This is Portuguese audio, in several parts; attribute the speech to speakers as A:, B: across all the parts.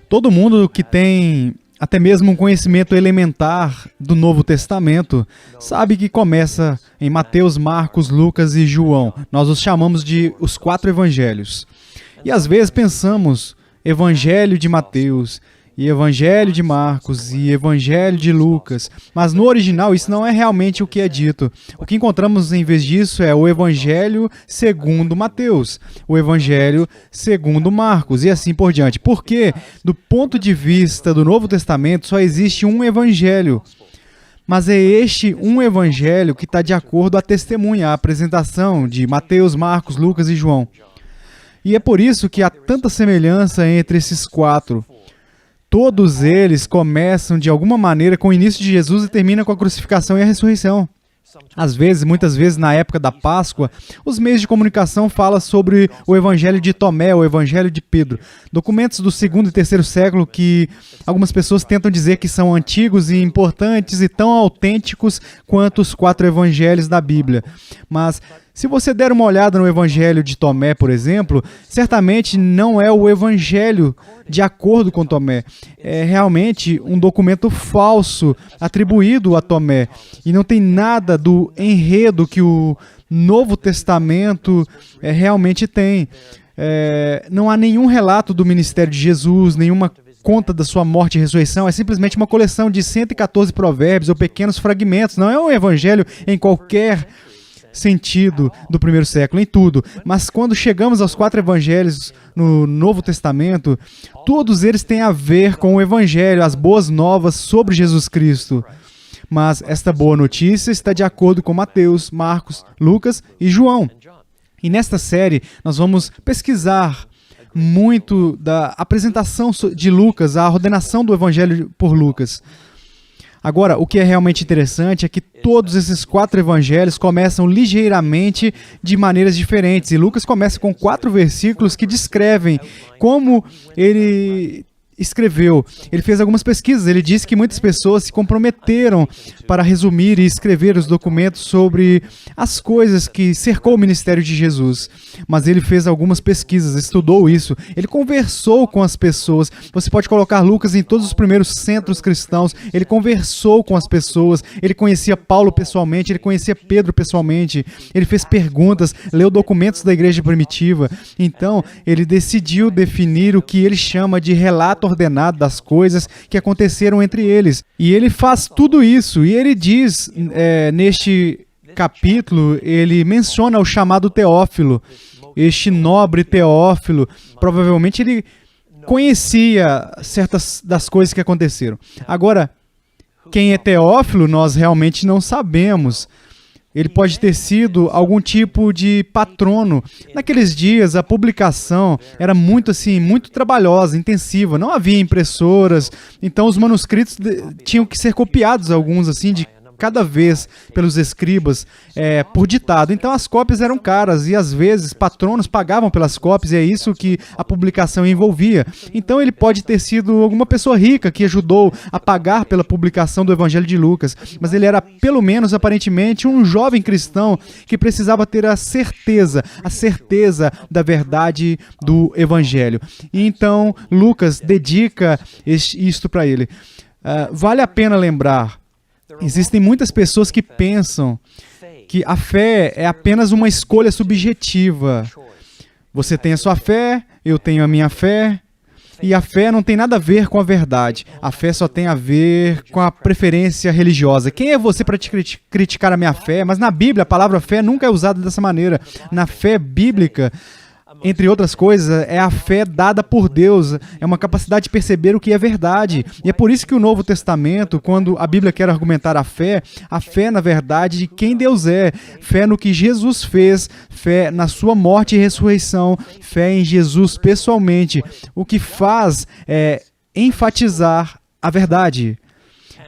A: Todo mundo que tem até mesmo um conhecimento elementar do Novo Testamento sabe que começa em Mateus, Marcos, Lucas e João. Nós os chamamos de os 4 evangelhos. E às vezes pensamos Evangelho de Mateus, e Evangelho de Marcos, e Evangelho de Lucas. Mas no original isso não é realmente o que é dito. O que encontramos em vez disso é o Evangelho segundo Mateus, o Evangelho segundo Marcos, e assim por diante. Porque, do ponto de vista do Novo Testamento, só existe um Evangelho. Mas é este um Evangelho que está de acordo à testemunha, à apresentação de Mateus, Marcos, Lucas e João. E é por isso que há tanta semelhança entre esses 4. Todos eles começam de alguma maneira com o início de Jesus e terminam com a crucificação e a ressurreição. Às vezes, muitas vezes na época da Páscoa, os meios de comunicação falam sobre o Evangelho de Tomé, o Evangelho de Pedro. Documentos do 2º e 3º século que algumas pessoas tentam dizer que são antigos e importantes e tão autênticos quanto os 4 evangelhos da Bíblia. Mas se você der uma olhada no Evangelho de Tomé, por exemplo, certamente não é o Evangelho de acordo com Tomé. É realmente um documento falso atribuído a Tomé. E não tem nada do enredo que o Novo Testamento realmente tem. Não há nenhum relato do ministério de Jesus, nenhuma conta da sua morte e ressurreição. É simplesmente uma coleção de 114 provérbios ou pequenos fragmentos. Não é um evangelho em qualquer sentido do primeiro século, em tudo. Mas quando chegamos aos 4 evangelhos no Novo Testamento, todos eles têm a ver com o evangelho, as boas novas sobre Jesus Cristo. Mas esta boa notícia está de acordo com Mateus, Marcos, Lucas e João. E nesta série nós vamos pesquisar muito da apresentação de Lucas, a ordenação do evangelho por Lucas. Agora, o que é realmente interessante é que todos esses 4 evangelhos começam ligeiramente de maneiras diferentes. E Lucas começa com 4 versículos que descrevem como ele escreveu. Ele fez algumas pesquisas. Ele disse que muitas pessoas se comprometeram para resumir e escrever os documentos sobre as coisas que cercou o ministério de Jesus. Mas ele fez algumas pesquisas, estudou isso. Ele conversou com as pessoas. Você pode colocar Lucas em todos os primeiros centros cristãos. Ele conversou com as pessoas. Ele conhecia Paulo pessoalmente. Ele conhecia Pedro pessoalmente. Ele fez perguntas, leu documentos da igreja primitiva. Então, ele decidiu definir o que ele chama de relato ordenado das coisas que aconteceram entre eles. E ele faz tudo isso. E ele diz, neste capítulo, ele menciona o chamado Teófilo. Este nobre Teófilo, provavelmente ele conhecia certas das coisas que aconteceram. Agora, quem é Teófilo, nós realmente não sabemos. Ele pode ter sido algum tipo de patrono. Naqueles dias, a publicação era muito trabalhosa, intensiva. Não havia impressoras, então os manuscritos tinham que ser copiados, alguns de cada vez pelos escribas por ditado. Então as cópias eram caras e às vezes patronos pagavam pelas cópias e é isso que a publicação envolvia. Então ele pode ter sido alguma pessoa rica que ajudou a pagar pela publicação do Evangelho de Lucas, mas ele era pelo menos aparentemente um jovem cristão que precisava ter a certeza da verdade do Evangelho. E então Lucas dedica isto para ele. Vale a pena lembrar, existem muitas pessoas que pensam que a fé é apenas uma escolha subjetiva. Você tem a sua fé, eu tenho a minha fé, e a fé não tem nada a ver com a verdade. A fé só tem a ver com a preferência religiosa. Quem é você para criticar a minha fé? Mas na Bíblia, a palavra fé nunca é usada dessa maneira. Na fé bíblica, entre outras coisas, é a fé dada por Deus, é uma capacidade de perceber o que é verdade. E é por isso que o Novo Testamento, quando a Bíblia quer argumentar a fé, na verdade, de quem Deus é, fé no que Jesus fez, fé na sua morte e ressurreição, fé em Jesus pessoalmente, o que faz é enfatizar a verdade.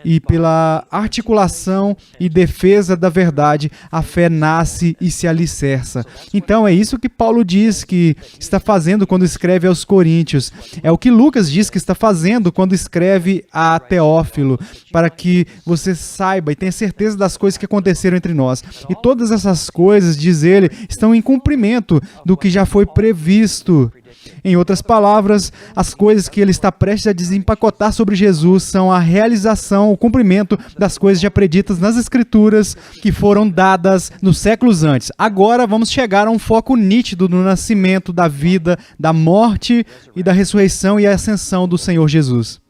A: E pela articulação e defesa da verdade, a fé nasce e se alicerça. Então é isso que Paulo diz que está fazendo quando escreve aos Coríntios. É o que Lucas diz que está fazendo quando escreve a Teófilo, para que você saiba e tenha certeza das coisas que aconteceram entre nós. E todas essas coisas, diz ele, estão em cumprimento do que já foi previsto Em outras palavras, as coisas que ele está prestes a desempacotar sobre Jesus são a realização, o cumprimento das coisas já preditas nas Escrituras que foram dadas nos séculos antes. Agora vamos chegar a um foco nítido no nascimento, da vida, da morte e da ressurreição e ascensão do Senhor Jesus.